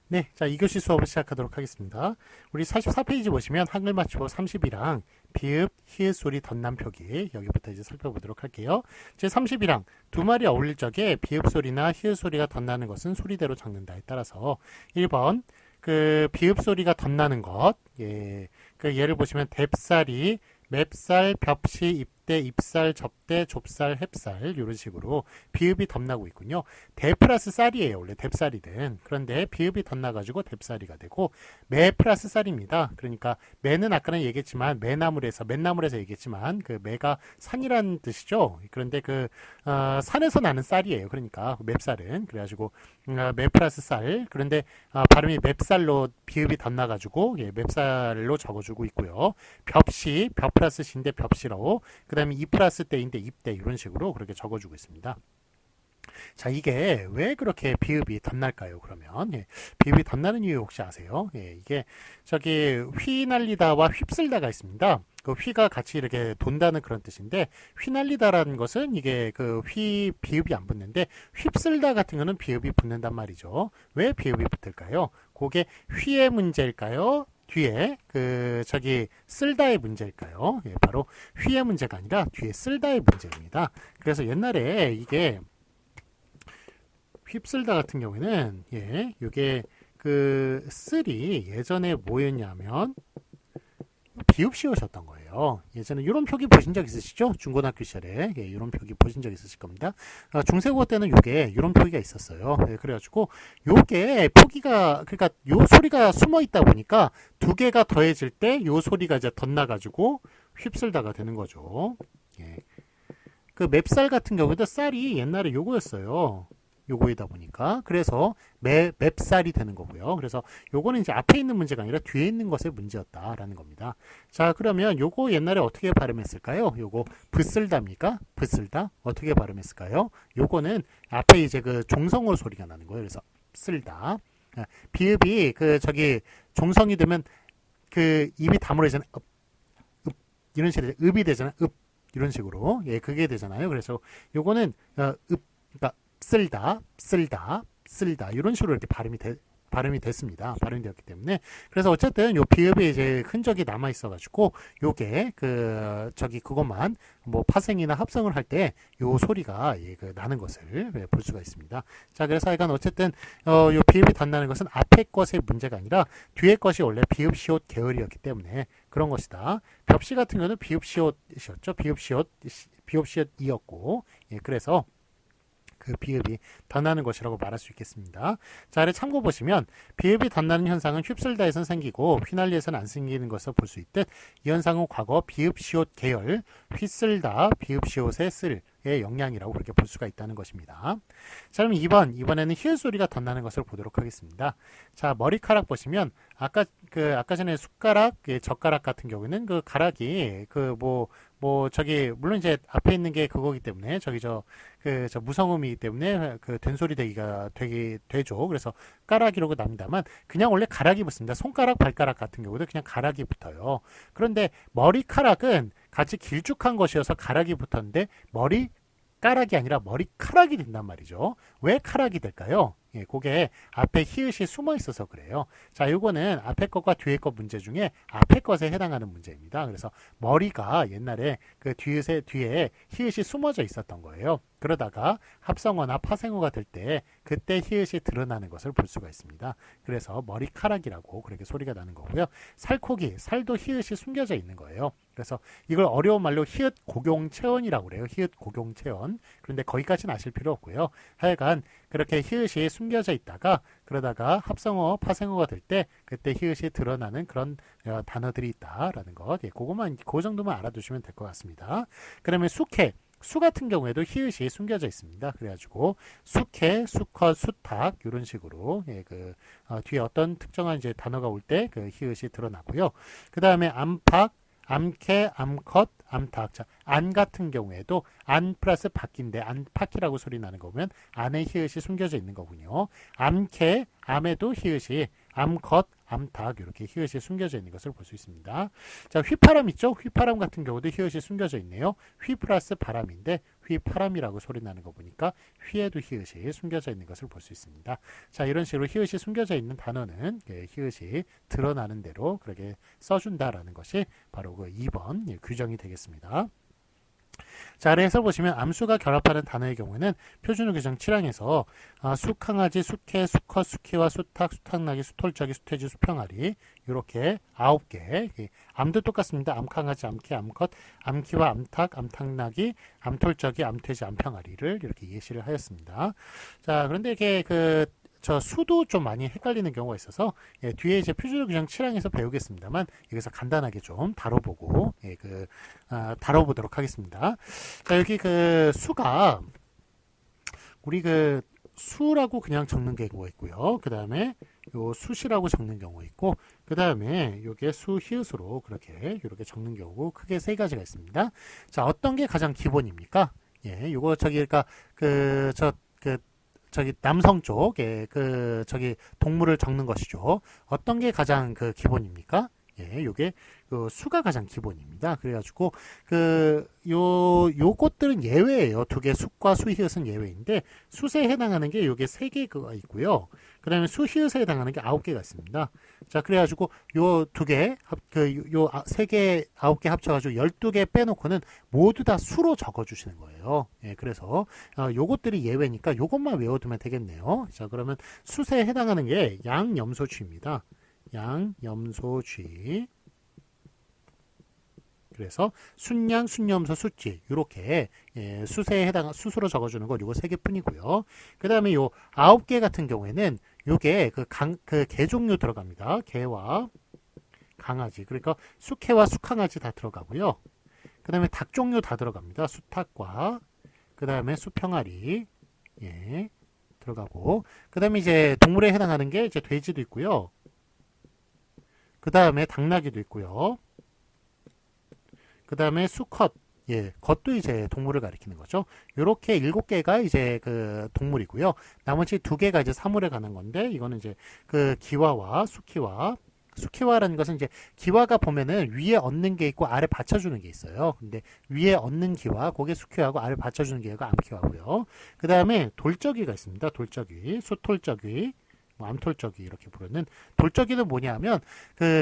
네, 자, 2교시 수업을 시작하도록 하겠습니다. 우리 44페이지 보시면 한글 맞춤법 30이랑 비읍, 히읗 소리 덧남 표기 여기부터 이제 살펴보도록 할게요. 제 30이랑 두 말이 어울릴 적에 비읍 소리나 히읗 소리가 덧나는 것은 소리대로 적는다에 따라서 1번 그 비읍 소리가 덧나는 것, 예, 그 예를 보시면 뎁살이 맵살, 벽시, 입대, 입살, 접대, 좁살, 햅살 이런 식으로 비읍이 덧나고 있군요. 대 플러스 쌀이에요. 원래 뎁살이든. 그런데 비읍이 덧나가지고 뎁살이가 되고 매 플러스 쌀입니다. 그러니까 매는 아까는 얘기했지만 맨나물에서 얘기했지만 그 매가 산이라는 뜻이죠. 그런데 그 산에서 나는 쌀이에요. 그러니까 맵쌀은 그래가지고 매 플러스 쌀. 그런데 발음이 맵쌀로 비읍이 덧나가지고 예, 맵쌀로 적어주고 있고요. 벽시 벽 플러스 시인데 벽시로 그 다음에 이 플러스 때인데 입대 이런 식으로 그렇게 적어주고 있습니다. 자, 이게 왜 그렇게 비읍이 덧날까요? 그러면 예, 비읍이 덧나는 이유 혹시 아세요? 예, 이게 저기 휘날리다와 휩쓸다가 있습니다. 그 휘가 같이 이렇게 돈다는 그런 뜻인데 휘날리다라는 것은 이게 그 휘 비읍이 안 붙는데 휩쓸다 같은 거는 비읍이 붙는단 말이죠. 왜 비읍이 붙을까요? 그게 휘의 문제일까요? 뒤에 그 저기 쓸다의 문제일까요? 예, 바로 휘의 문제가 아니라 뒤에 쓸다의 문제입니다. 그래서 옛날에 이게 휩쓸다 같은 경우에는 예, 요게 그 쓸이 예전에 뭐였냐면 비읍시옷이었던 거예요. 예전에 이런 표기 보신 적 있으시죠? 중고등학교 시절에 예, 이런 표기 보신 적 있으실 겁니다. 중세국어 때는 요게 이런 표기가 있었어요. 예, 그래가지고 요게 표기가 그러니까 요 소리가 숨어 있다 보니까 두 개가 더해질 때 요 소리가 이제 덧나가지고 휩쓸다가 되는 거죠. 예. 그 맵쌀 같은 경우에도 쌀이 옛날에 요거였어요. 요거이다 보니까 그래서 맵쌀이 되는 거고요. 그래서 요거는 이제 앞에 있는 문제가 아니라 뒤에 있는 것의 문제였다라는 겁니다. 자, 그러면 요거 옛날에 어떻게 발음했을까요? 요거 붙쓸다입니까? 붙쓸다 어떻게 발음했을까요? 요거는 앞에 이제 그 종성어 소리가 나는 거예요. 그래서 쓸다. 비읍이 그 저기 종성이 되면 그 입이 다물어지잖아요. 이런 식으로 읍이 되잖아요. 읍 이런 식으로 예 그게 되잖아요. 그래서 요거는 그러니까 쓸다 이런 식으로 이렇게 발음이 됐습니다. 발음이 되었기 때문에 그래서 어쨌든 요 비읍에 이제 흔적이 남아 있어가지고 요게 그 저기 그것만 뭐 파생이나 합성을 할 때 요 소리가 예, 그 나는 것을 예, 볼 수가 있습니다. 자, 그래서 하여간 어쨌든 요 비읍이 덧나는 것은 앞에 것의 문제가 아니라 뒤에 것이 원래 비읍 시옷 계열이었기 때문에 그런 것이다. 벽시 같은 경우는 비읍 시옷이었죠. 비읍 시옷이었고 예, 그래서 그 비읍이 덧나는 것이라고 말할 수 있겠습니다. 자, 아래 참고 보시면 비읍이 덧나는 현상은 휩쓸다에선 생기고 휘날리에서는 안 생기는 것을 볼 수 있듯 이 현상은 과거 비읍 시옷 계열 휘쓸다 비읍 시옷의 쓸의 영향이라고 그렇게 볼 수가 있다는 것입니다. 자, 그럼 이번에는 히읗 소리가 덧나는 것을 보도록 하겠습니다. 자, 머리카락 보시면 아까 전에 숟가락, 젓가락 같은 경우에는 그 가락이 저기 물론 이제 앞에 있는 게 그거기 때문에 저기 저 무성음이기 때문에 그 된소리 되기가 되죠. 그래서 가락이라고 납니다만 그냥 원래 가락이 붙습니다. 손가락, 발가락 같은 경우도 그냥 가락이 붙어요. 그런데 머리카락은 같이 길쭉한 것이어서 가락이 붙었는데 머리카락이 아니라 머리카락이 된단 말이죠. 왜 카락이 될까요? 예, 그게 앞에 히읗이 숨어 있어서 그래요. 자, 요거는 앞에 것과 뒤에 것 문제 중에 앞에 것에 해당하는 문제입니다. 그래서 머리가 옛날에 그 뒤에 히읗이 숨어져 있었던 거예요. 그러다가 합성어나 파생어가 될 때 그때 히읗이 드러나는 것을 볼 수가 있습니다. 그래서 머리카락이라고 그렇게 소리가 나는 거고요. 살코기, 살도 히읗이 숨겨져 있는 거예요. 그래서 이걸 어려운 말로 히읗 고경체언이라고 그래요. 히읗 고경체언. 그런데 거기까지는 아실 필요 없고요. 하여간 그렇게 히읗이 숨겨져 있다가 그러다가 합성어, 파생어가 될 때 그때 히읗이 드러나는 그런 단어들이 있다라는 것. 예, 그 정도만 알아두시면 될 것 같습니다. 그러면 숙회, 수 같은 경우에도 히읗이 숨겨져 있습니다. 그래가지고 숙회, 수컷, 수탉 이런 식으로 예, 뒤에 어떤 특정한 이제 단어가 올 때 그 히읗이 드러나고요. 그 다음에 암탉, 암캐, 암컷, 암탉. 자, 안 같은 경우에도 안 플러스 박 인데 안팎이라고 소리 나는 거 보면 안에 히읗이 숨겨져 있는 거군요. 암캐, 암에도 히읗이 암컷, 암탉 이렇게 히읗이 숨겨져 있는 것을 볼 수 있습니다. 자, 휘파람 있죠? 휘파람 같은 경우도 히읗이 숨겨져 있네요. 휘 플러스 바람인데 휘파람이라고 소리 나는 거 보니까 휘에도 히읗이 숨겨져 있는 것을 볼 수 있습니다. 자, 이런 식으로 히읗이 숨겨져 있는 단어는 히읗이 드러나는 대로 그렇게 써준다라는 것이 바로 그 2번 규정이 되겠습니다. 자, 아래에서 보시면 암수가 결합하는 단어의 경우에는 표준어 규정 7항에서 수강아지, 수캐, 수컷, 수키와 수탉, 수탉나기, 수톨저기, 수퇴지, 수평아리 이렇게 9개 암도 똑같습니다. 암강아지, 암캐, 암컷, 암키와 암탉, 암탉나기, 암톨저기, 암퇴지, 암평아리를 이렇게 예시를 하였습니다. 자, 그런데 이게 저 수도 좀 많이 헷갈리는 경우가 있어서 뒤에 이제 표준어 규정 7항에서 배우겠습니다만 여기서 간단하게 좀 다뤄보고 다뤄보도록 하겠습니다. 자, 여기 수가 우리 수라고 그냥 적는 경우가 있고요. 그 다음에 요 수시라고 적는 경우가 있고 그 다음에 요게 수 히읗으로 이렇게 적는 경우 크게 세 가지가 있습니다. 자, 어떤 게 가장 기본입니까? 요거 그러니까 저기 남성 쪽에 저기 동물을 적는 것이죠. 어떤 게 가장 기본입니까? 요게 수가 가장 기본입니다. 그래가지고 요것들은 예외예요. 두 개 숫과 수 히읗은 예외인데 숫에 해당하는 게 요게 3개가 있고요. 그 다음에 수 히읗에 해당하는 게 9개가 있습니다. 자, 그래가지고 요 두 개, 요 3개, 9개 합쳐가지고 12개 빼놓고는 모두 다 수로 적어주시는 거예요. 그래서 요것들이 예외니까 요것만 외워두면 되겠네요. 자, 그러면 숫에 해당하는 게 양염소쥐입니다. 양염소쥐. 그래서 순양, 순염소, 숫쥐 이렇게 수세에 해당 수수로 적어주는 거 요거 3개뿐이고요. 그 다음에 요 9개 같은 경우에는 요게 개 종류 들어갑니다. 개와 강아지, 그러니까 수개와 수강아지 다 들어가고요. 그 다음에 닭 종류 다 들어갑니다. 수탉과 그 다음에 수평아리 들어가고 그 다음에 이제 동물에 해당하는 게 이제 돼지도 있고요. 그 다음에 당나귀도 있고요. 그 다음에 수컷, 겉도 이제 동물을 가리키는 거죠. 요렇게 7개가 이제 동물이고요. 나머지 2개가 이제 사물에 관한 건데, 이거는 이제 기와와 수키와라는 것은 이제 기와가 보면은 위에 얹는 게 있고 아래 받쳐주는 게 있어요. 근데 위에 얹는 기와, 그게 수키와고 아래 받쳐주는 게가 암키와고요. 그 다음에 돌적이가 있습니다. 돌적이, 수톨적이, 암톨적이 이렇게 부르는 돌적이는 뭐냐면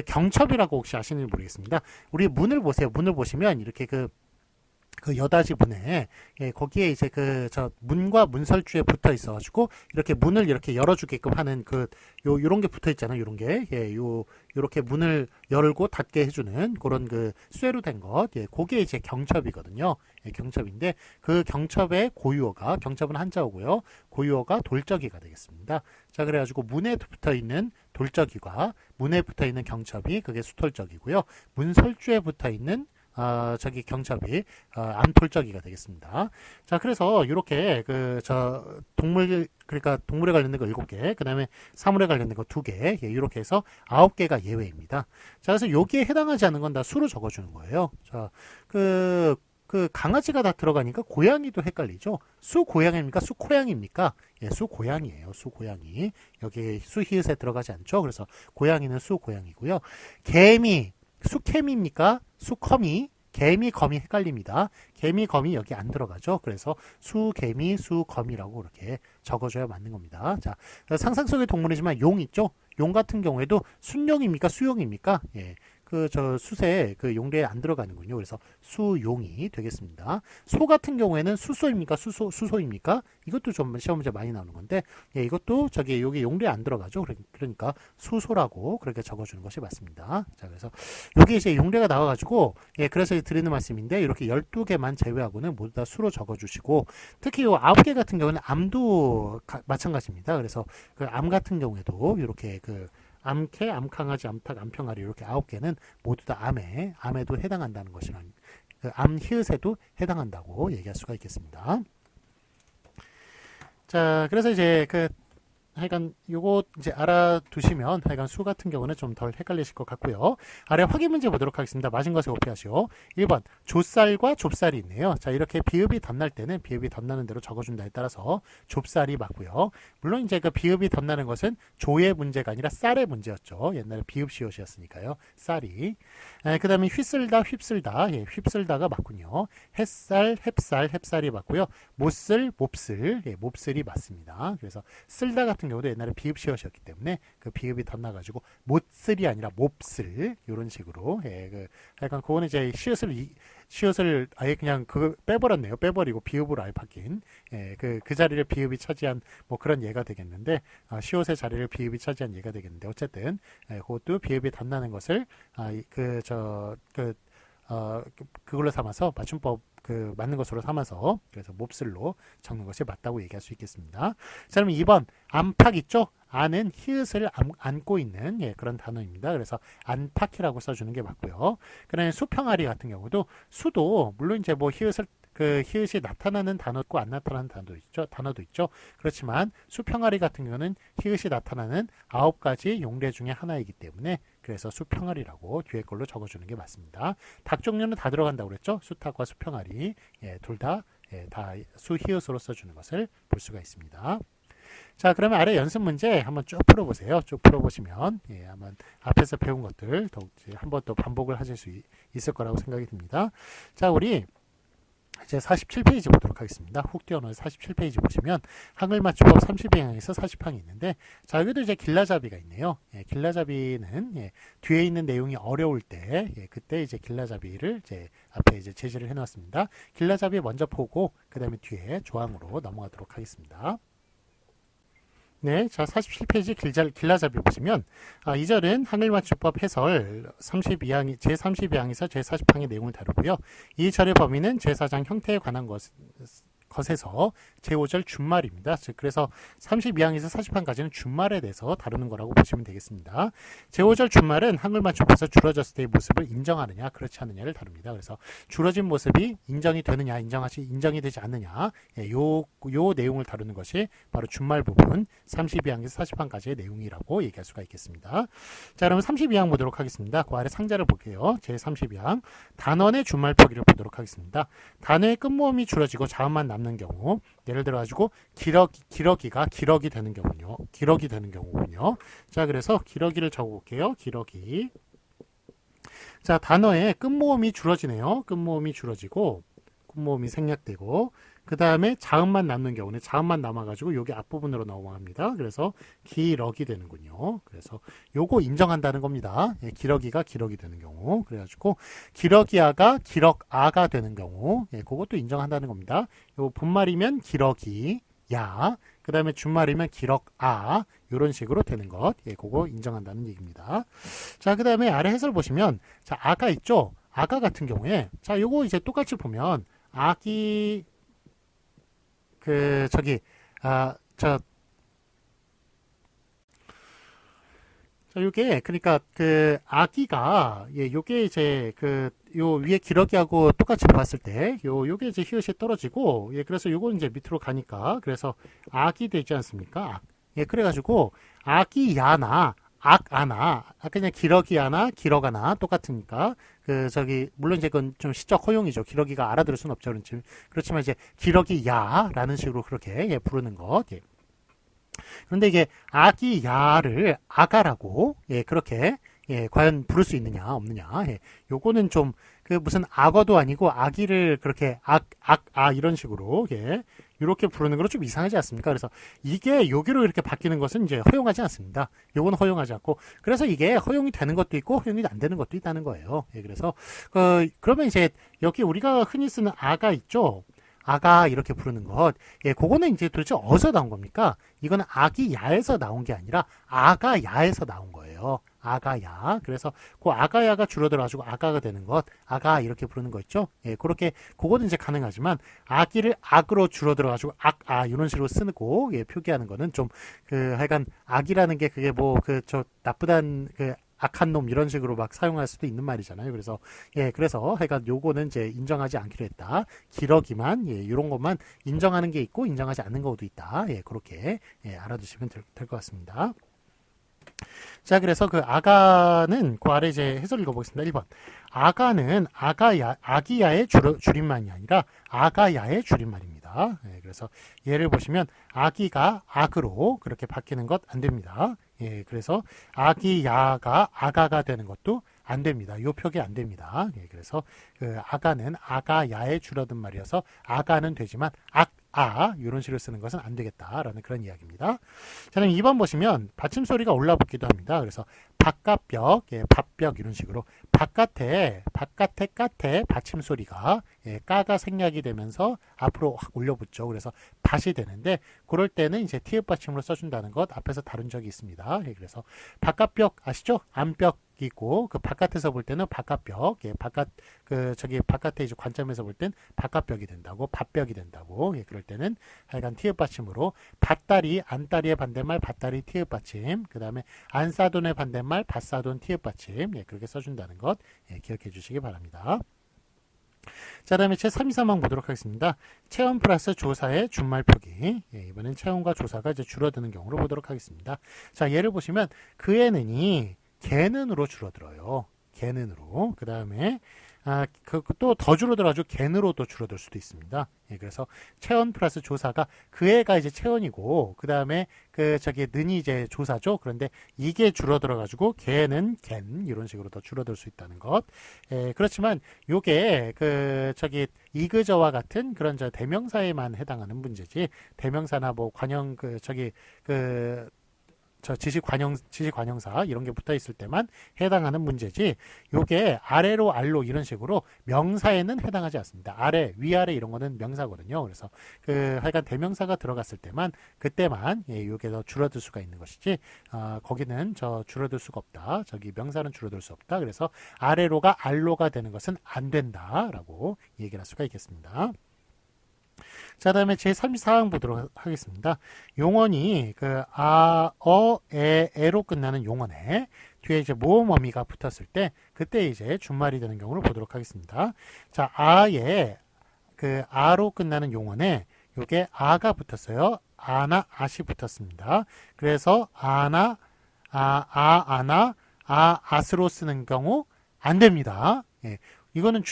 경첩이라고 혹시 아시는지 모르겠습니다. 우리 문을 보세요. 문을 보시면 이렇게 여닫이 문에 거기에 이제 저 문과 문설주에 붙어 있어가지고 이렇게 문을 이렇게 열어주게끔 하는 요런 게 붙어 있잖아요. 요런 게 요렇게 문을 열고 닫게 해주는 그런 쇠로 된 것, 그게 이제 경첩이거든요. 경첩인데 경첩의 고유어가 경첩은 한자어고요. 고유어가 돌적이가 되겠습니다. 자, 그래가지고 문에 붙어 있는 돌적이가 문에 붙어 있는 경첩이 그게 수톨적이고요. 문설주에 붙어 있는 저기 경첩이 암톨적이가 되겠습니다. 자, 그래서 이렇게 그러니까 동물에 관련된 거 7개, 그 다음에 사물에 관련된 거 2개, 이렇게 해서 9개가 예외입니다. 자, 그래서 여기에 해당하지 않는 건 다 수로 적어주는 거예요. 자, 강아지가 다 들어가니까 고양이도 헷갈리죠. 수 고양이입니까? 수 코양입니까? 수 고양이에요. 수 고양이. 여기 수 히읗에 들어가지 않죠. 그래서 고양이는 수 고양이고요. 개미, 수개미입니까? 수거미, 개미, 거미 헷갈립니다. 개미, 거미 여기 안 들어가죠. 그래서 수개미, 수거미라고 이렇게 적어줘야 맞는 겁니다. 자, 상상 속의 동물이지만 용 있죠? 용 같은 경우에도 순용입니까? 수용입니까? 수세 용례에 안 들어가는군요. 그래서 수용이 되겠습니다. 소 같은 경우에는 수소입니까? 수소입니까? 이것도 좀 시험 문제 많이 나오는 건데, 이것도 여기 용례에 안 들어가죠. 그러니까 수소라고 그렇게 적어주는 것이 맞습니다. 자, 그래서 여기 이제 용례가 나와가지고, 그래서 드리는 말씀인데, 이렇게 12개만 제외하고는 모두 다 수로 적어주시고, 특히 요 9개 같은 경우는 암도 마찬가지입니다. 그래서 암 같은 경우에도 이렇게 암캐, 암강아지, 암탉, 암평아리 이렇게 9개는 모두 다 암에도 해당한다는 것이란 암 히읗에도 해당한다고 얘기할 수가 있겠습니다. 자, 그래서 이제 하여간 요거 이제 알아두시면 하여간 수 같은 경우는 좀 덜 헷갈리실 것 같고요. 아래 확인 문제 보도록 하겠습니다. 맞은 것에 오피하시오. 1번 조쌀과 좁쌀이 있네요. 자, 이렇게 비읍이 덧날 때는 비읍이 덧나는 대로 적어준다에 따라서 좁쌀이 맞고요. 물론 이제 그 비읍이 덧나는 것은 조의 문제가 아니라 쌀의 문제였죠. 옛날에 비읍 시옷이었으니까요. 쌀이. 그 다음에 휘쓸다, 휩쓸다. 예, 휩쓸다가 맞군요. 햇살, 햅쌀, 햅쌀이 맞고요. 못쓸, 몹쓸, 예, 몹쓸이 맞습니다. 그래서 쓸다 같은 경우도 옛날에 비읍 시옷이었기 때문에 그 비읍이 덧나가지고 못쓸이 아니라 몹쓸 이런 식으로 예, 약간 그거는 이제 시옷을 아예 그냥 그거 빼버렸네요. 빼버리고 비읍으로 아예 바뀐 예, 그 자리를 비읍이 차지한 뭐 그런 예가 되겠는데 시옷의 자리를 비읍이 차지한 예가 되겠는데 어쨌든 예, 그것도 비읍이 덧나는 것을 그걸로 삼아서 맞춤법 맞는 것으로 삼아서 그래서 몹쓸로 적는 것이 맞다고 얘기할 수 있겠습니다. 자, 그럼 2번 안팎 있죠? 안은 히읗을 안고 있는 예, 그런 단어입니다. 그래서 안팎이라고 써주는 게 맞고요. 그다음에 수평아리 같은 경우도 수도 물론 이제 뭐 히읗이 나타나는 단어도 안 나타나는 단어도 있죠. 그렇지만 수평아리 같은 경우는 히읗이 나타나는 9가지 용례 중에 하나이기 때문에 그래서 수평아리라고 뒤에 걸로 적어주는 게 맞습니다. 닭 종류는 다 들어간다고 그랬죠. 수탉과 수평아리 예, 둘 다 수히읗으로 써주는 것을 볼 수가 있습니다. 자, 그러면 아래 연습 문제 한번 쭉 풀어보세요. 쭉 풀어보시면 예, 한번 앞에서 배운 것들 더욱 한 번 더 반복을 하실 수 있을 거라고 생각이 듭니다. 자, 우리 이제 47페이지 보도록 하겠습니다. 훅 뛰어넘어 47페이지 보시면 한글맞춤법 30항에서 40항이 있는데 자, 여기도 이제 길라잡이가 있네요. 예, 길라잡이는 예, 뒤에 있는 내용이 어려울 때 예, 그때 이제 길라잡이를 이제 앞에 이제 제시를 해놨습니다. 길라잡이 먼저 보고 그 다음에 뒤에 조항으로 넘어가도록 하겠습니다. 네, 자 47페이지 길라잡이 보시면 이 절은 한글맞춤법 해설 제32항에서 제40항의 내용을 다루고요. 이 절의 범위는 제4장 형태에 관한 것에서 제5절 준말입니다. 즉 그래서 32항에서 40항까지는 준말에 대해서 다루는 거라고 보시면 되겠습니다. 제5절 준말은 한글맞춤법에서 줄어졌을 때의 모습을 인정하느냐 그렇지 않느냐를 다룹니다. 그래서 줄어진 모습이 인정이 되느냐 인정이 되지 않느냐 요 내용을 다루는 것이 바로 준말 부분 32항에서 40항까지의 내용이라고 얘기할 수가 있겠습니다. 자, 그러면 32항 보도록 하겠습니다. 그 아래 상자를 볼게요. 제32항 단원의 준말 표기를 보도록 하겠습니다. 단어의 끝모음이 줄어지고 자음만 남는 경우 예를 들어 가지고 기러기가 기러기 되는 경우군요. 자, 그래서 기러기를 적어 볼게요. 기러기. 자, 단어의 끝모음이 줄어지네요. 끝모음이 줄어지고 끝모음이 생략되고 그 다음에 자음만 남는 경우는 자음만 남아가지고 여기 앞부분으로 넘어갑니다. 그래서 기러기 되는군요. 그래서 요거 인정한다는 겁니다. 예, 기러기가 기러기 되는 경우. 그래가지고 기러기아가 기럭아가 되는 경우, 예, 그것도 인정한다는 겁니다. 요 본말이면 기러기야, 그 다음에 준말이면 기럭아, 이런 식으로 되는 것, 예, 그거 인정한다는 얘기입니다. 자, 그 다음에 아래 해설 보시면, 자, 아가 있죠? 아가 같은 경우에, 자, 요거 이제 똑같이 보면, 아기, 요게, 그러니까, 아기가, 예, 요게 이제, 요 위에 기러기하고 똑같이 봤을 때, 요게 이제 히읗이 떨어지고, 예, 그래서 요건 이제 밑으로 가니까, 그래서 악이 되지 않습니까? 예, 그래가지고, 아기야나, 악아나, 그냥 기러기야나, 기러가나, 똑같으니까, 물론 이제 그건 좀 시적 허용이죠. 기러기가 알아들을 수는 없죠. 그렇지만 이제, 기러기야라는 식으로 그렇게, 예, 부르는 것, 예. 그런데 이게 아기야를 아가라고 예, 그렇게 예, 과연 부를 수 있느냐 없느냐 예, 요거는 좀 무슨 악어도 아니고 아기를 그렇게 이런 식으로 예, 이렇게 부르는 거는 좀 이상하지 않습니까? 그래서 이게 여기로 이렇게 바뀌는 것은 이제 허용하지 않습니다. 요건 허용하지 않고 그래서 이게 허용이 되는 것도 있고 허용이 안 되는 것도 있다는 거예요. 예, 그래서 그러면 이제 여기 우리가 흔히 쓰는 아가 있죠. 아가 이렇게 부르는 것, 예, 그거는 이제 도대체 어디서 나온 겁니까? 이거는 아기야에서 나온 게 아니라 아가야에서 나온 거예요. 아가야. 그래서 그 아가야가 줄어들어가지고 아가가 되는 것, 아가 이렇게 부르는 거 있죠? 예, 그렇게 그거는 이제 가능하지만 아기를 악으로 줄어들어가지고 이런 식으로 쓰고 예, 표기하는 거는 좀 하여간 악이라는 게 그게 나쁘단 악한 놈 이런 식으로 막 사용할 수도 있는 말이잖아요. 그래서 그래서 하여간 요거는 이제 인정하지 않기로 했다. 기러기만 이런 것만 인정하는 게 있고 인정하지 않는 것도 있다. 그렇게 알아두시면 될 것 같습니다. 자, 그래서 그 아가는 그 아래 이제 해설 읽어보겠습니다. 1번. 아가는 아기야의 줄임말이 아니라 아가야의 줄임말입니다. 그래서 예를 보시면 아기가 악으로 그렇게 바뀌는 것 안 됩니다. 그래서 아기야가 아가가 되는 것도 안 됩니다. 요 표기 안 됩니다. 그래서 그 아가는 아가야의 줄어든 말이어서 아가는 되지만 이런 식으로 쓰는 것은 안 되겠다라는 그런 이야기입니다. 자, 그럼 2번 보시면 받침소리가 올라붙기도 합니다. 그래서 바깥벽, 밥벽 이런 식으로 바깥에 까테 받침소리가 까가 생략이 되면서 앞으로 확 올려붙죠. 그래서 밭이 되는데 그럴 때는 이제 티읕 받침으로 써준다는 것 앞에서 다룬 적이 있습니다. 그래서 바깥벽 아시죠? 안벽 있고 그 바깥에서 볼 때는 바깥벽, 바깥에 이제 관점에서 볼 땐 바깥벽이 된다고, 밭벽이 된다고. 그럴 때는 하여간 티읕 받침으로 밭다리, 안다리의 반대말 밭다리 티읕 받침, 그 다음에 안사돈의 반대말 밭사돈 티읕 받침, 그렇게 써준다는 것 기억해 주시기 바랍니다. 자, 다음에 제 323항 보도록 하겠습니다. 체온 플러스 조사의 준말 표기. 이번엔 체온과 조사가 이제 줄어드는 경우로 보도록 하겠습니다. 자, 예를 보시면 그애는이 개는으로 줄어들어요. 개는으로. 그 다음에 또 더 줄어들어가지고 갠으로도 줄어들 수도 있습니다. 그래서 체온 플러스 조사가 그 애가 이제 체온이고 그 다음에 는이 이제 조사죠. 그런데 이게 줄어들어가지고 개는 갠 이런 식으로 더 줄어들 수 있다는 것. 그렇지만 요게 이그저와 같은 그런 대명사에만 해당하는 문제지 대명사나 뭐 관형 지시관형사 이런 게 붙어 있을 때만 해당하는 문제지 요게 아래로 알로 이런 식으로 명사에는 해당하지 않습니다. 아래, 위아래 이런 거는 명사거든요. 그래서 하여간 대명사가 들어갔을 때만 그때만 요게 더 줄어들 수가 있는 것이지 거기는 줄어들 수가 없다. 명사는 줄어들 수 없다. 그래서 아래로가 알로가 되는 것은 안 된다라고 얘기를 할 수가 있겠습니다. 자, 다음에 제34항 보도록 하겠습니다. 용언이 에로 끝나는 용언에 뒤에 이제 모음 어미가 붙었을 때 그때 이제 준말이 되는 경우를 보도록 하겠습니다. 자, 아로 끝나는 용언에 요게 아가 붙었어요. 아나 아시 붙었습니다. 그래서 아스로 쓰는 경우 안 됩니다. 이거는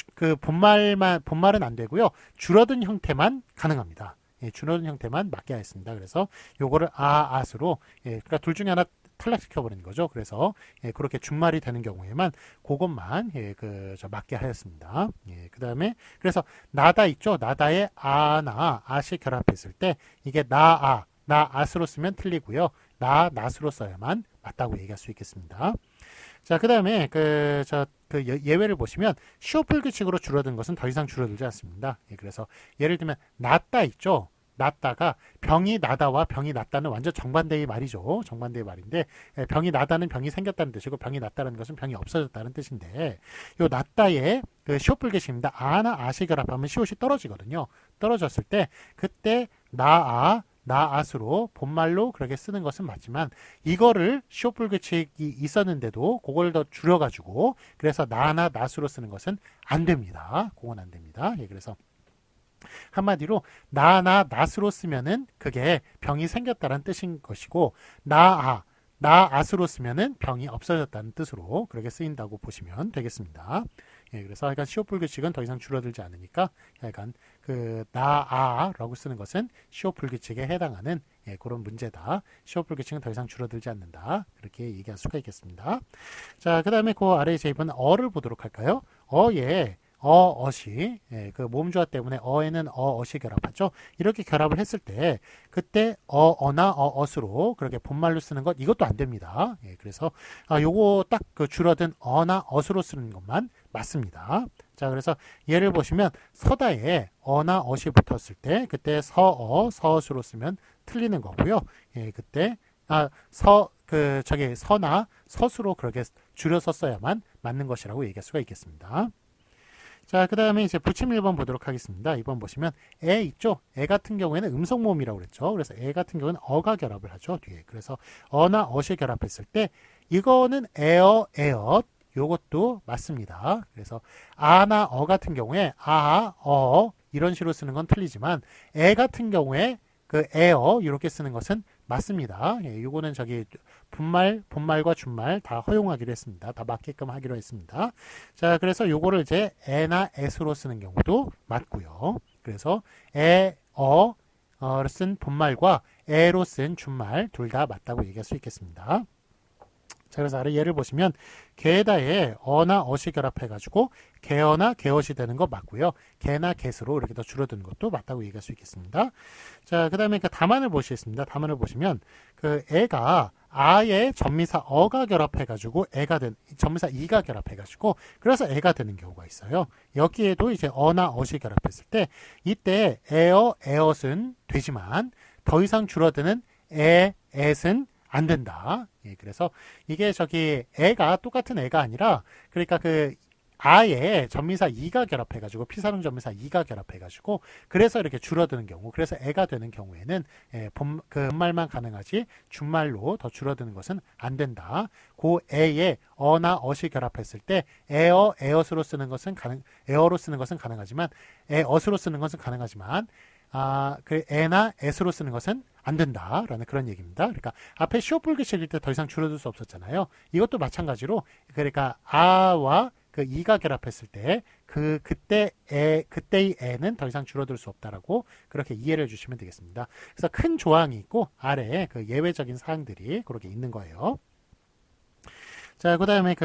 본말은 안 되고요. 줄어든 형태만 가능합니다. 줄어든 형태만 맞게 하였습니다. 그래서 요거를 아스로 그러니까 둘 중에 하나 탈락시켜 버리는 거죠. 그래서 그렇게 준말이 되는 경우에만 그것만 맞게 하였습니다. 그 다음에 그래서 나다 있죠. 나다에 아시 결합했을 때 이게 나아스로 쓰면 틀리고요. 낫으로 써야만 맞다고 얘기할 수 있겠습니다. 자, 그 다음에 예외를 보시면 시오풀 규칙으로 줄어든 것은 더 이상 줄어들지 않습니다. 그래서 예를 들면 낫다 있죠. 낫다가 병이 나다와 병이 낫다는 완전 정반대의 말이죠. 정반대의 말인데 병이 나다는 병이 생겼다는 뜻이고 병이 낫다는 것은 병이 없어졌다는 뜻인데 요 낫다의 시오풀 규칙입니다. 아나 아시 결합하면 시옷이 떨어지거든요. 떨어졌을 때 그때 나앗으로 본말로 그렇게 쓰는 것은 맞지만 이거를 시오풀 규칙이 있었는데도 그걸 더 줄여가지고 그래서 나나 낫으로 쓰는 것은 안 됩니다. 그건 안 됩니다. 그래서 한마디로 나나 낫으로 쓰면은 그게 병이 생겼다는 뜻인 것이고 나앗으로 쓰면은 병이 없어졌다는 뜻으로 그렇게 쓰인다고 보시면 되겠습니다. 그래서 하여간 시오풀 규칙은 더 이상 줄어들지 않으니까 하여간 나아라고 쓰는 것은 시오풀 규칙에 해당하는 그런 문제다. 시오풀 규칙은 더 이상 줄어들지 않는다. 그렇게 얘기할 수가 있겠습니다. 자, 그 다음에 그 아래에 이번에 어를 보도록 할까요? 어시 그 모음조화 때문에 어에는 어시 결합하죠. 이렇게 결합을 했을 때 그때 어나 어스로 그렇게 본말로 쓰는 것 이것도 안 됩니다. 그래서 요거 딱 줄어든 어나 어스로 쓰는 것만 맞습니다. 자, 그래서 예를 보시면 서다에 어나 어시 붙었을 때 그때 서어스로 쓰면 틀리는 거고요. 그때 서나 서수로 그렇게 줄여서 써야만 맞는 것이라고 얘기할 수가 있겠습니다. 자, 그 다음에 이제 붙임 1번 보도록 하겠습니다. 2번 보시면 애 있죠? 애 같은 경우에는 음성 모음이라고 그랬죠. 그래서 애 같은 경우는 어가 결합을 하죠. 뒤에. 그래서 어나 어시 결합했을 때 이거는 에어, 에엇 요것도 맞습니다. 그래서 아나 어 같은 경우에 아, 어 이런 식으로 쓰는 건 틀리지만 에 같은 경우에 그 에어 이렇게 쓰는 것은 맞습니다. 예, 요거는 저기 분말, 본말과 준말 다 허용하기로 했습니다. 다 맞게끔 하기로 했습니다. 자, 그래서 요거를 이제 에나 에스로 쓰는 경우도 맞고요. 그래서 에, 어를 쓴 본말과 에로 쓴 준말 둘 다 맞다고 얘기할 수 있겠습니다. 자, 그래서 아래 예를 보시면 게에다에 어나 어시 결합해가지고 게어나 게엇이 되는 거 맞고요. 게나 게스로 이렇게 더 줄어드는 것도 맞다고 얘기할 수 있겠습니다. 자, 그 다음에 그 답안을 보시겠습니다. 답안을 보시면 그 애가 아의 전미사 어가 결합해가지고 애가 된 전미사 이가 결합해가지고 그래서 애가 되는 경우가 있어요. 여기에도 이제 어나 어시 결합했을 때 이때 에어 에엇은 되지만 더 이상 줄어드는 에 엣은 안 된다. 예, 그래서 이게 저기 애가 똑같은 애가 아니라 그러니까 그 아에 전미사 이가 결합해가지고 피사능 전미사 이가 결합해가지고 그래서 이렇게 줄어드는 경우 그래서 애가 되는 경우에는 그 본말만 가능하지 준말로 더 줄어드는 것은 안 된다. 그 애에 어나 어시 결합했을 때 에어 에엇으로 쓰는 것은 에어로 쓰는 것은 가능하지만 에엇으로 쓰는 것은 가능하지만 그 에나 에스로 쓰는 것은 안 된다라는 그런 얘기입니다. 그러니까 앞에 시옷불규칙일 때 더 이상 줄어들 수 없었잖아요. 이것도 마찬가지로 그러니까 아와 그 이가 결합했을 때 그때의 에는 더 이상 줄어들 수 없다라고 그렇게 이해를 해주시면 되겠습니다. 그래서 큰 조항이 있고 아래에 그 예외적인 사항들이 그렇게 있는 거예요. 자, 그다음에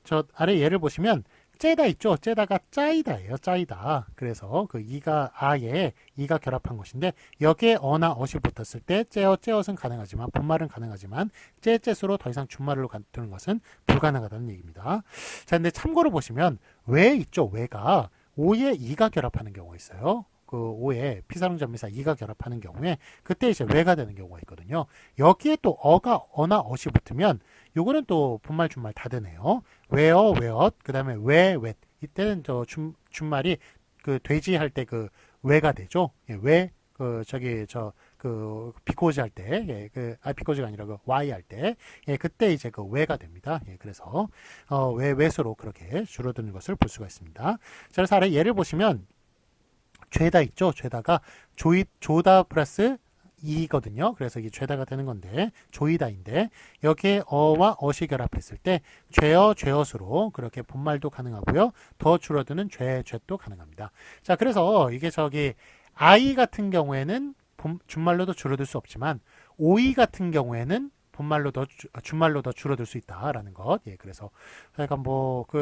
저 아래 예를 보시면 째다 있죠. 째다가 짜이다예요. 짜이다. 그래서 그 이가 아에 이가 결합한 것인데 여기에 어나 어시 붙었을 때 째어 째엇은 가능하지만 본말은 가능하지만 째째수로 더 이상 준말로 두는 것은 불가능하다는 얘기입니다. 자, 근데 참고로 보시면 왜 있죠. 왜가 오에 이가 결합하는 경우가 있어요. 그 오에 피사능 전미사 이가 결합하는 경우에 그때 이제 왜가 되는 경우가 있거든요. 여기에 또 어가 어나 어시 붙으면 요거는 또 분말 준말 다 되네요. 왜어 왜엇 그다음에 왜 이때는 저 준말이 그 돼지 할 때 그 왜가 되죠. 예, 왜 그 저기 저 그 비코즈 할 때 비코즈가 아니라 그 y 할 때 그때 이제 그 왜가 됩니다. 예, 그래서 왜수로 그렇게 줄어드는 것을 볼 수가 있습니다. 자, 그래서 아래 예를 보시면 죄다 있죠. 죄다가 조다 플러스 이거든요. 그래서 이게 죄다가 되는 건데 조이다인데 여기에 어와 어시 결합했을 때 죄어 죄어수로 그렇게 본말도 가능하고요. 더 줄어드는 죄도 가능합니다. 자, 그래서 이게 저기 아이 같은 경우에는 준말로도 줄어들 수 없지만 오이 같은 경우에는 준말로 더 줄어들 수 있다라는 것. 예, 그래서 약간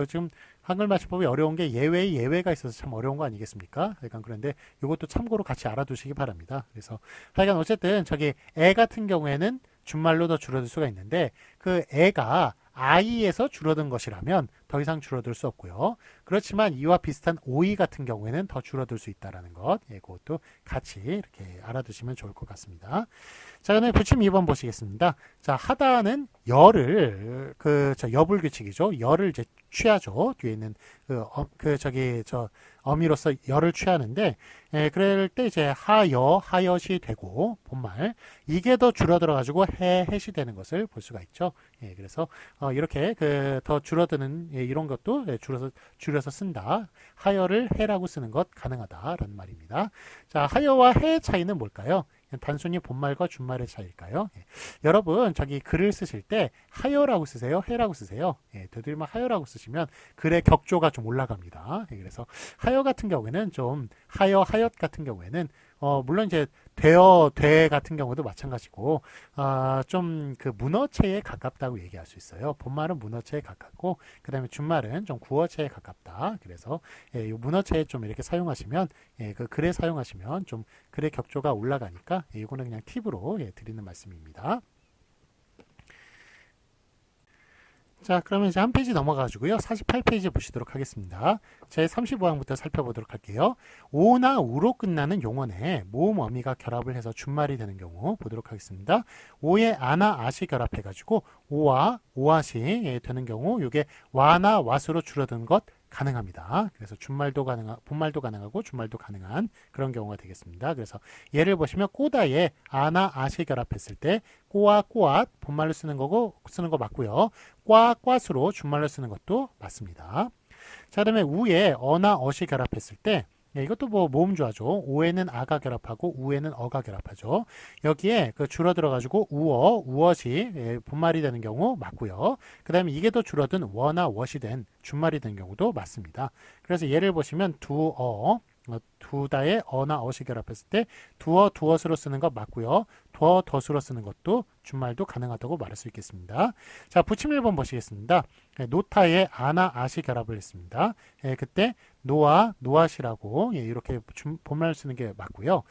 지금 한글 맞춤법이 어려운 게 예외가 있어서 참 어려운 거 아니겠습니까? 약간 그런데 이것도 참고로 같이 알아두시기 바랍니다. 그래서 하여간 어쨌든 저기 애 같은 경우에는 준말로 더 줄어들 수가 있는데 그 애가 아이에서 줄어든 것이라면 더 이상 줄어들 수 없고요. 그렇지만 이와 비슷한 오이 같은 경우에는 더 줄어들 수 있다는 것. 예, 그것도 같이 이렇게 알아두시면 좋을 것 같습니다. 자, 그다음에 부침 2번 보시겠습니다. 자, 하다는 열을 여불규칙이죠. 열을 이제 취하죠. 뒤에 있는 어미로서 열을 취하는데 그럴 때 이제 하여시 되고 본말 이게 더 줄어들어 가지고 햇이 되는 것을 볼 수가 있죠. 예, 그래서 이렇게 더 줄어드는 이런 것도 줄여서 쓴다. 하여를 해라고 쓰는 것 가능하다라는 말입니다. 자, 하여와 해의 차이는 뭘까요? 단순히 본말과 준말의 차이일까요? 예. 여러분 저기 글을 쓰실 때 하여라고 쓰세요? 해라고 쓰세요? 예, 되도록이면 하여라고 쓰시면 글의 격조가 좀 올라갑니다. 예, 그래서 하여 같은 경우에는 좀 하여t 같은 경우에는 물론 이제 돼 같은 경우도 마찬가지고 좀 그 문어체에 가깝다고 얘기할 수 있어요. 본말은 문어체에 가깝고 그 다음에 준말은 좀 구어체에 가깝다. 그래서 이 문어체에 좀 이렇게 사용하시면 그 글에 사용하시면 좀 글의 격조가 올라가니까 이거는 그냥 팁으로 드리는 말씀입니다. 자, 그러면 이제 한 페이지 넘어가지고요. 48페이지 보시도록 하겠습니다. 제 35항부터 살펴보도록 할게요. 오나 우로 끝나는 용언에 모음 어미가 결합을 해서 준말이 되는 경우 보도록 하겠습니다. 오에 아나 아시 결합해가지고 오와 오아시 되는 경우 이게 와나 왓으로 줄어든 것 가능합니다. 그래서 본말도 가능하고 준말도 가능한 그런 경우가 되겠습니다. 그래서 예를 보시면 꼬다에 아나 아시 결합했을 때 꼬아 꼬앗 본말로 쓰는 거 맞고요. 꽈 꽈수로 준말로 쓰는 것도 맞습니다. 자, 그다음에 우에 어나 어시 결합했을 때 이것도 뭐 모음조화죠. 오에는 아가 결합하고 우에는 어가 결합하죠. 여기에 그 줄어들어 가지고 우엇이 본말이 되는 경우 맞고요. 그 다음에 이게 더 줄어든 워나 웍이 된 준말이 되는 경우도 맞습니다. 그래서 예를 보시면 두다의 어나 어시 결합했을 때 두어 두엇으로 쓰는 것 맞고요. 더 덫으로 쓰는 것도 준말도 가능하다고 말할 수 있겠습니다. 자, 부침 1번 보시겠습니다. 노타에 아나 아시 결합을 했습니다. 그때 노아 노아시라고 이렇게 본말을 쓰는 게 맞고요.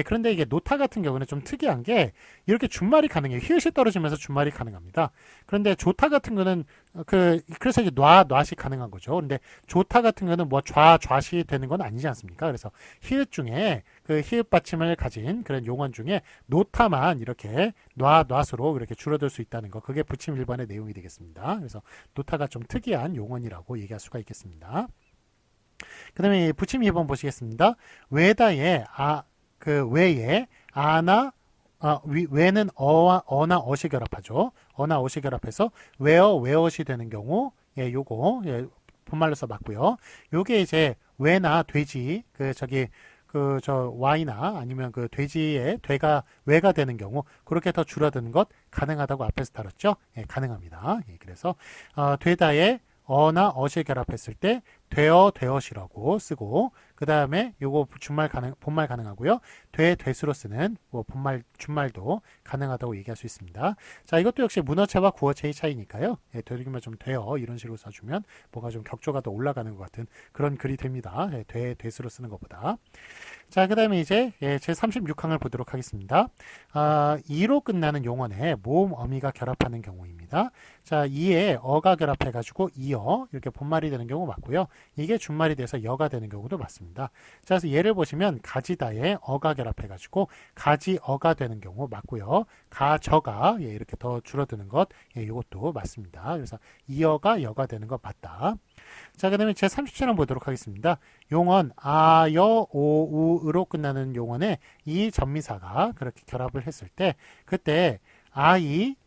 그런데 이게 노타 같은 경우는 좀 특이한 게 이렇게 준말이 가능해요. 히읗이 떨어지면서 준말이 가능합니다. 그런데 조타 같은 거는 그래서 이제 놔시 가능한 거죠. 근데 조타 같은 거는 뭐 좌시 되는 건 아니지 않습니까? 그래서 히읗 중에 그 히읗 받침을 가진 그런 용언 중에 노타만 이렇게 놔수로 이렇게 줄어들 수 있다는 거, 그게 부침 1번의 내용이 되겠습니다. 그래서 노타가 좀 특이한 용언이라고 얘기할 수가 있겠습니다. 그 다음에 부침 2번 보시겠습니다. 외다에 외에 아나 외는 어나 어시 결합하죠. 어나 어시 결합해서 외엇이 되는 경우 요거 본말로서 맞고요. 요게 이제 외나 돼지 Y나 아니면 그 돼지의 외가 되는 경우 그렇게 더 줄어드는 것 가능하다고 앞에서 다뤘죠. 가능합니다. 그래서 되다에 어나 어시 결합했을 때 되엇이라고 쓰고, 그 다음에 요거 본말 가능하고요. 되수로 쓰는 준말도 가능하다고 얘기할 수 있습니다. 자, 이것도 역시 문어체와 구어체의 차이니까요. 되도록이면 좀 되어 이런 식으로 써주면 뭔가 좀 격조가 더 올라가는 것 같은 그런 글이 됩니다. 되수로 쓰는 것보다. 자, 그 다음에 이제 제 36항을 보도록 하겠습니다. 2로 끝나는 용언에 모음 어미가 결합하는 경우입니다. 자, 이에 어가 결합해가지고 이어 이렇게 본말이 되는 경우 맞고요. 이게 준말이 돼서 여가 되는 경우도 맞습니다. 자, 그래서 예를 보시면 가지다에 어가 결합해가지고 가지어가 되는 경우 맞고요. 가저가 이렇게 더 줄어드는 것 이것도 맞습니다. 그래서 이어가 여가 되는 것 맞다. 자, 그 다음에 제 37번 보도록 하겠습니다. 용언 아여 오우로 끝나는 용언에 이 전미사가 그렇게 결합을 했을 때 그때 아이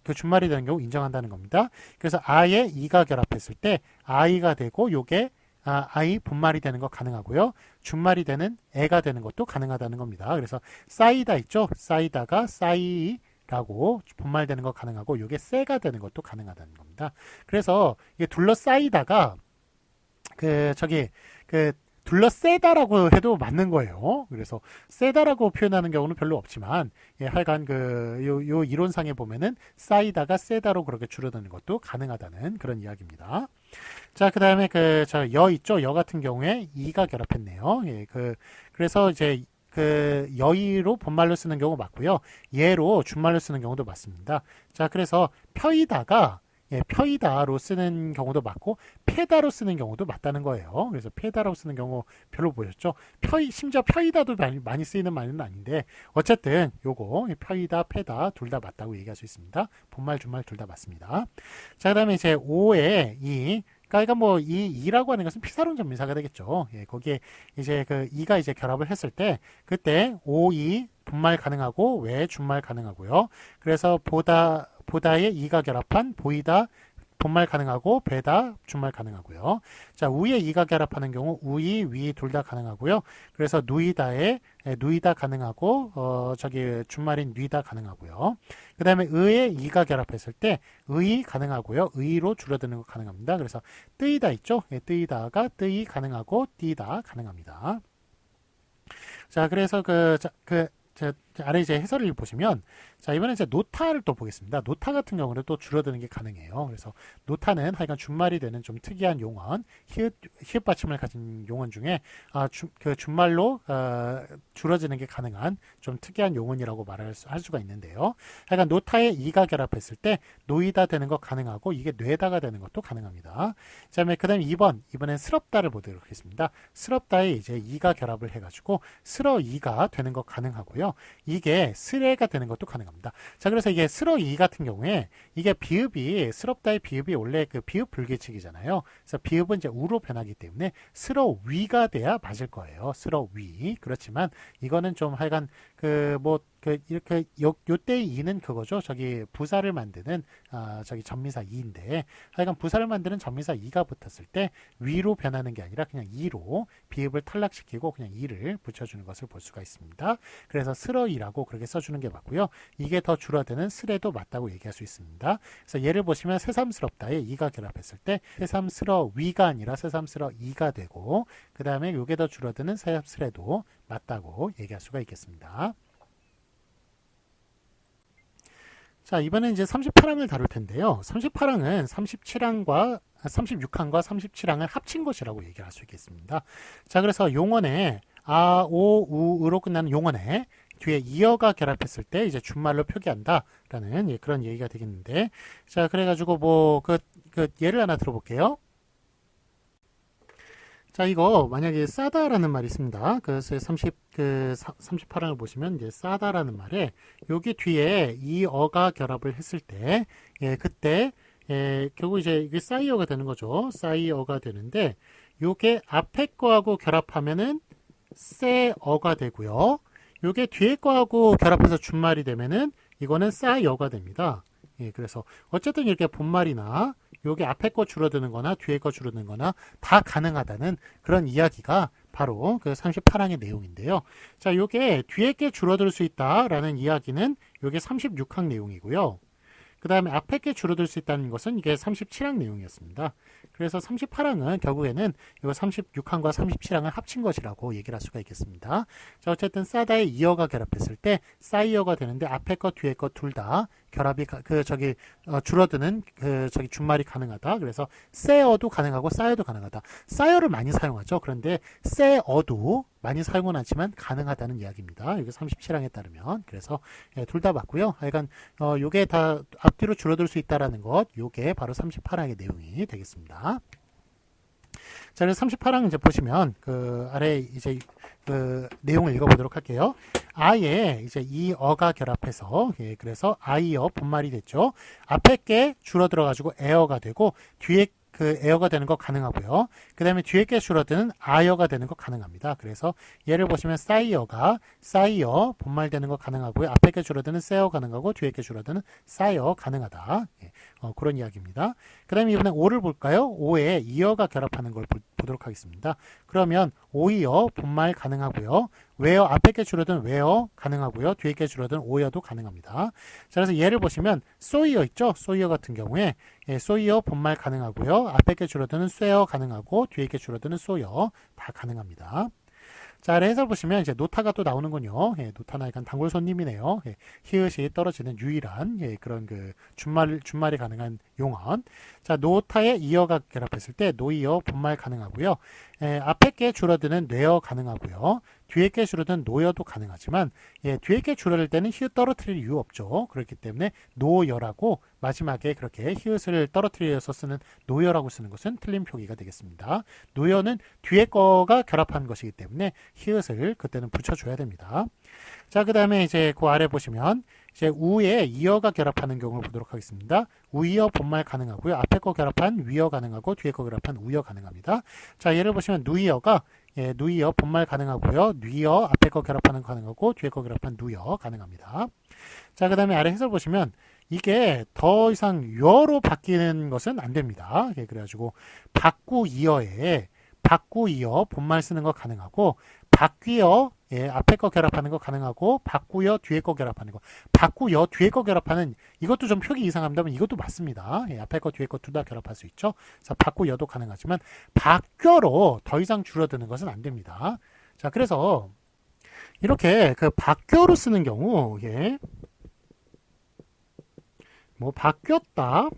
준말이 되는 경우 인정한다는 겁니다. 그래서 아에 이가 결합했을 때 아이가 되고 요게 아이 본말이 되는 거 가능하고요. 준말이 되는 애가 되는 것도 가능하다는 겁니다. 그래서 쌓이다 있죠. 쌓이다가 쌓이라고 본말되는 거 가능하고 요게 쎄가 되는 것도 가능하다는 겁니다. 그래서 이게 둘러싸이다가 둘러세다라고 해도 맞는 거예요. 그래서 세다라고 표현하는 경우는 별로 없지만 하여간 요 이론상에 보면은 쌓이다가 세다로 그렇게 줄어드는 것도 가능하다는 그런 이야기입니다. 자, 그 다음에 여 있죠. 여 같은 경우에 이가 결합했네요. 그래서 이제 여의로 본말로 쓰는 경우 맞고요. 예로 준말로 쓰는 경우도 맞습니다. 자, 그래서 펴이다로 쓰는 경우도 맞고 페다로 쓰는 경우도 맞다는 거예요. 그래서 페다로 쓰는 경우 별로 보셨죠? 심지어 펴이다도 많이 쓰이는 말은 아닌데 어쨌든 요거 펴이다, 페다 둘 다 맞다고 얘기할 수 있습니다. 본말, 준말 둘 다 맞습니다. 자, 그다음에 이제 5에 그러니까 뭐 이 이라고 하는 것은 피사론 전미사가 되겠죠. 거기에 이제 이가 이제 결합을 했을 때 그때 오이 본말 가능하고 외 준말 가능하고요. 그래서 보다에 이가 결합한 보이다 본말 가능하고 배다 준말 가능하고요. 자, 우에 이가 결합하는 경우 우이 위 둘 다 가능하고요. 그래서 누이다에 누이다 가능하고 준말인 뉘다 가능하고요. 그 다음에 의에 이가 결합했을 때 의이 가능하고요. 의로 줄어드는 거 가능합니다. 그래서 뜨이다 있죠. 뜨이다가 뜨이 가능하고 띠다 가능합니다. 자, 그래서 아래 이제 해설을 보시면, 자, 이번에 이제 노타를 또 보겠습니다. 노타 같은 경우는 또 줄어드는 게 가능해요. 그래서 노타는 하여간 준말이 되는 좀 특이한 용언, 히읗 받침을 가진 용언 중에 준말로 줄어지는 게 가능한 좀 특이한 용언이라고 할 수가 있는데요. 하여간 노타에 이가 결합했을 때 노이다 되는 거 가능하고 이게 뇌다가 되는 것도 가능합니다. 그 다음에 이번엔 스럽다를 보도록 하겠습니다. 스럽다에 이제 이가 결합을 해가지고 스러이가 되는 거 가능하고요. 이게 스레가 되는 것도 가능합니다. 자, 그래서 이게 스러이 같은 경우에 이게 비읍이 스럽다의 비읍이 원래 그 비읍 불규칙이잖아요. 그래서 비읍은 이제 우로 변하기 때문에 스러위가 돼야 맞을 거예요. 스러위. 그렇지만 이거는 좀 하여간 이렇게 요때 이는 그거죠. 저기 부사를 만드는 저기 전미사 이인데 하여간 부사를 만드는 전미사 이가 붙었을 때 위로 변하는 게 아니라 그냥 이로 비읍을 탈락시키고 그냥 이를 붙여주는 것을 볼 수가 있습니다. 그래서 스러이라고 그렇게 써주는 게 맞고요. 이게 더 줄어드는 스레도 맞다고 얘기할 수 있습니다. 그래서 예를 보시면 새삼스럽다에 이가 결합했을 때 새삼스러위가 아니라 새삼스러이가 되고 그 다음에 요게 더 줄어드는 새삼스레도 맞다고 얘기할 수가 있겠습니다. 자, 이번엔 이제 38항을 다룰 텐데요. 38항은 36항과 37항을 합친 것이라고 얘기할 수 있겠습니다. 자, 그래서 용언에 아, 오, 우로 끝나는 용언에 뒤에 이어가 결합했을 때 이제 준말로 표기한다라는 그런 얘기가 되겠는데, 자, 그래가지고 예를 하나 들어볼게요. 자, 이거 만약에 싸다라는 말이 있습니다. 그래서 38항을 보시면 이제 싸다라는 말에 여기 뒤에 이 어가 결합을 했을 때 그때 결국 이제 이게 싸이어가 되는 거죠. 싸이어가 되는데 요게 앞에 거하고 결합하면은 쎄어가 되고요. 요게 뒤에 거하고 결합해서 준말이 되면은 이거는 싸이어가 됩니다. 그래서 어쨌든 이렇게 본말이나 요게 앞에 거 줄어드는 거나 뒤에 거 줄어드는 거나 다 가능하다는 그런 이야기가 바로 그 38항의 내용인데요. 자, 요게 뒤에 게 줄어들 수 있다라는 이야기는 요게 36항 내용이고요. 그 다음에 앞에 게 줄어들 수 있다는 것은 이게 37항 내용이었습니다. 그래서 38항은 결국에는 이거 36항과 37항을 합친 것이라고 얘기를 할 수가 있겠습니다. 자, 어쨌든 싸다에 이어가 결합했을 때 싸이어가 되는데 앞에 것 뒤에 것 둘 다 결합이 줄어드는 준말이 가능하다. 그래서 쎄어도 가능하고 싸여도 가능하다. 싸여를 많이 사용하죠. 그런데 쎄어도 많이 사용은 않지만 가능하다는 이야기입니다. 이게 37항에 따르면. 그래서 둘 다 맞고요. 하여간 요게 다 앞뒤로 줄어들 수 있다라는 것, 요게 바로 38항의 내용이 되겠습니다. 자, 그래서 38항 이제 보시면 그 아래 이제 그 내용을 읽어보도록 할게요. 아에 이제 이 어가 결합해서 그래서 아이어 본말이 됐죠. 앞에 게 줄어들어가지고 에어가 되고 뒤에 그 에어가 되는 거 가능하고요. 그 다음에 뒤에 게 줄어드는 아이어가 되는 거 가능합니다. 그래서 예를 보시면 싸이어가 싸이어 본말 되는 거 가능하고요. 앞에 게 줄어드는 세어 가능하고 뒤에 게 줄어드는 싸이어 가능하다. 그런 이야기입니다. 그 다음에 이번에 오를 볼까요? 오에 이어가 결합하는 걸 보도록 하겠습니다. 그러면 오이어 본말 가능하고요. 웨어 앞에 게 줄어든 웨어 가능하고요. 뒤에 게 줄어든 오이어도 가능합니다. 자, 그래서 예를 보시면 소이어 있죠? 소이어 같은 경우에 소이어 본말 가능하고요. 앞에 게 줄어드는 쇠어 가능하고 뒤에 게 줄어드는 소여 다 가능합니다. 자, 해설 보시면 이제 노타가 또 나오는군요. 노타나 약간 단골 손님이네요. 히읗이 떨어지는 유일한 그런 그 준말이 가능한 용언. 자, 노타에 이어가 결합했을 때 노이어 본말 가능하고요. 앞에 게 줄어드는 뇌어 가능하고요. 뒤에 게 줄어드는 노여도 가능하지만 뒤에 게 줄어들 때는 히읗 떨어뜨릴 이유 없죠. 그렇기 때문에 노여라고 마지막에 그렇게 히읗을 떨어뜨려서 쓰는 노여라고 쓰는 것은 틀린 표기가 되겠습니다. 노여는 뒤에 거가 결합한 것이기 때문에 히읗을 그때는 붙여줘야 됩니다. 자, 그 다음에 이제 그 아래 보시면 이제 우에 이어가 결합하는 경우를 보도록 하겠습니다. 우이어 본말 가능하고요. 앞에 거 결합한 위어 가능하고 뒤에 거 결합한 우여 가능합니다. 자, 예를 보시면 누이어가 누이어 본말 가능하고요. 누이어 앞에 거 결합하는 거 가능하고 뒤에 거 결합한 누여 가능합니다. 자, 그 다음에 아래 해설 보시면 이게 더 이상 여로 바뀌는 것은 안 됩니다. 그래가지고 바꾸이어에 바꾸이어 본말 쓰는 거 가능하고 바뀌어 앞에 거 결합하는 거 가능하고 바꾸여 뒤에 거 결합하는 거 바꾸여 뒤에 거 결합하는 이것도 좀 표기 이상합니다만 이것도 맞습니다. 앞에 거 뒤에 거 둘 다 결합할 수 있죠. 그래서 바꾸여도 가능하지만 바뀌어로 더 이상 줄어드는 것은 안 됩니다. 자, 그래서 이렇게 그 바뀌어로 쓰는 경우 뭐 바뀌었다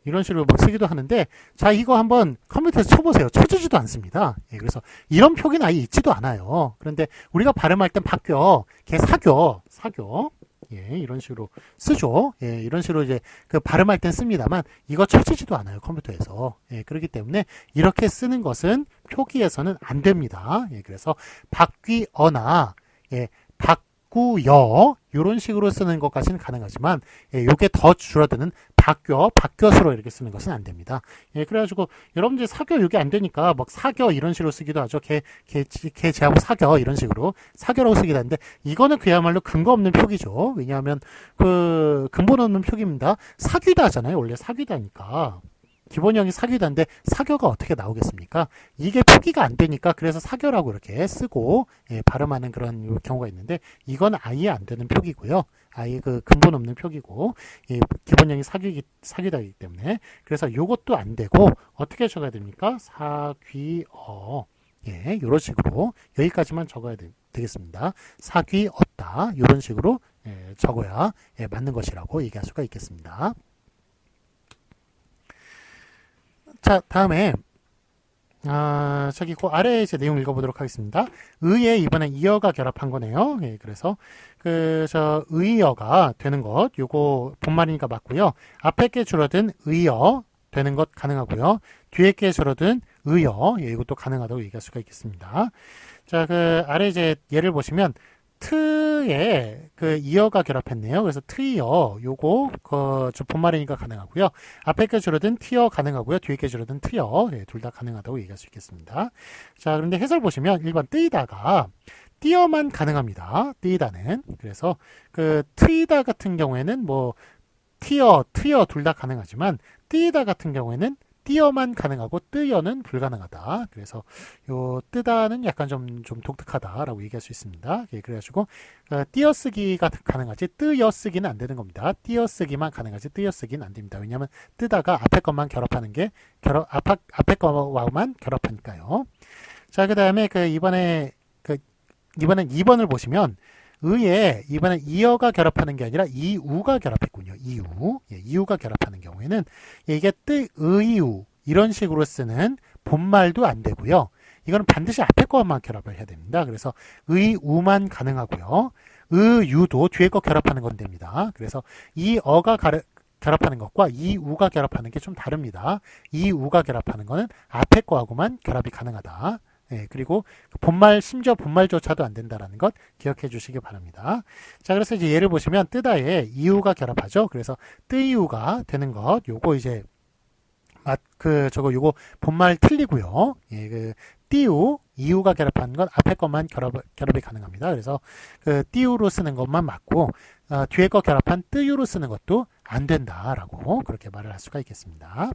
이런 식으로 막 쓰기도 하는데, 자, 이거 한번 컴퓨터에서 쳐보세요. 쳐지지도 않습니다. 그래서 이런 표기는 아예 있지도 않아요. 그런데 우리가 발음할 땐 바뀌어, 사겨, 이런 식으로 쓰죠. 이런 식으로 이제 그 발음할 땐 씁니다만 이거 쳐지지도 않아요. 컴퓨터에서. 그렇기 때문에 이렇게 쓰는 것은 표기에서는 안 됩니다. 그래서 바뀌어나 바꾸여 이런 식으로 쓰는 것까지는 가능하지만 요게 더 줄어드는 바뀌어서로 이렇게 쓰는 것은 안 됩니다. 그래가지고 여러분들이 사겨 이게 안 되니까 막 사겨 이런 식으로 쓰기도 하죠. 개 제하고 사겨 이런 식으로 사겨라고 쓰기도 하는데 이거는 그야말로 근거 없는 표기죠. 왜냐하면 그 근본 없는 표기입니다. 사귀다 하잖아요. 원래 사귀다니까. 기본형이 사귀다인데 사겨가 어떻게 나오겠습니까? 이게 표기가 안 되니까 그래서 사겨라고 이렇게 쓰고 발음하는 그런 경우가 있는데 이건 아예 안 되는 표기고요. 아예 그 근본 없는 표기고 기본형이 사귀다이기 때문에 그래서 요것도 안 되고 어떻게 적어야 됩니까? 사귀어 이런 식으로 여기까지만 적어야 되겠습니다. 사귀었다 이런 식으로 적어야 맞는 것이라고 얘기할 수가 있겠습니다. 자, 다음에 저기 그 아래 이제 내용 읽어보도록 하겠습니다. 의에 이번엔 이어가 결합한 거네요. 그래서 저 의어가 되는 것, 요거 본말이니까 맞고요. 앞에 게 줄어든 의어 되는 것 가능하고요. 뒤에 게 줄어든 의어, 이것도 가능하다고 얘기할 수가 있겠습니다. 자, 그 아래 이제 예를 보시면 트에 그 이어가 결합했네요. 그래서 트이어 요거 저 본말이니까 가능하고요. 앞에 게 줄어든 티어 가능하고요. 뒤에 게 줄어든 트여 둘 다 가능하다고 얘기할 수 있겠습니다. 자, 그런데 해설 보시면 1번 뜨이다가 띄어만 가능합니다. 뜨이다는 그래서 그 트이다 같은 경우에는 뭐 티어, 트여 둘 다 가능하지만 뜨이다 같은 경우에는 띄어만 가능하고 뜨여는 불가능하다. 그래서 요 뜨다는 약간 좀 독특하다라고 얘기할 수 있습니다. 그래가지고 띄어쓰기가 가능하지 뜨여쓰기는 안 되는 겁니다. 띄어쓰기만 가능하지 뜨여쓰기는 안 됩니다. 왜냐하면 뜨다가 앞에 것만 결합하는 게 앞에 거와만 결합하니까요. 자, 그 다음에 이번엔 2번을 보시면 의에 이번엔 이어가 결합하는 게 아니라 이우가 결합했군요. 이우가 결합하는 경우에는 이게 의우 이런 식으로 쓰는 본말도 안 되고요. 이거는 반드시 앞에 거만 결합을 해야 됩니다. 그래서 의우만 가능하고요. 의유도 뒤에 거 결합하는 건 됩니다. 그래서 이어가 결합하는 것과 이우가 결합하는 게 좀 다릅니다. 이우가 결합하는 거는 앞에 거하고만 결합이 가능하다. 그리고 심지어 본말조차도 안 된다라는 것 기억해 주시기 바랍니다. 자, 그래서 이제 예를 보시면 뜨다에 이유가 결합하죠. 그래서 뜨이유가 되는 것, 요거 이제 요거 본말 틀리고요. 띄우, 이유가 결합하는 건 앞에 것만 결합이 가능합니다. 그래서 띄우로 쓰는 것만 맞고 뒤에 거 결합한 뜨유로 쓰는 것도 안 된다라고 그렇게 말을 할 수가 있겠습니다.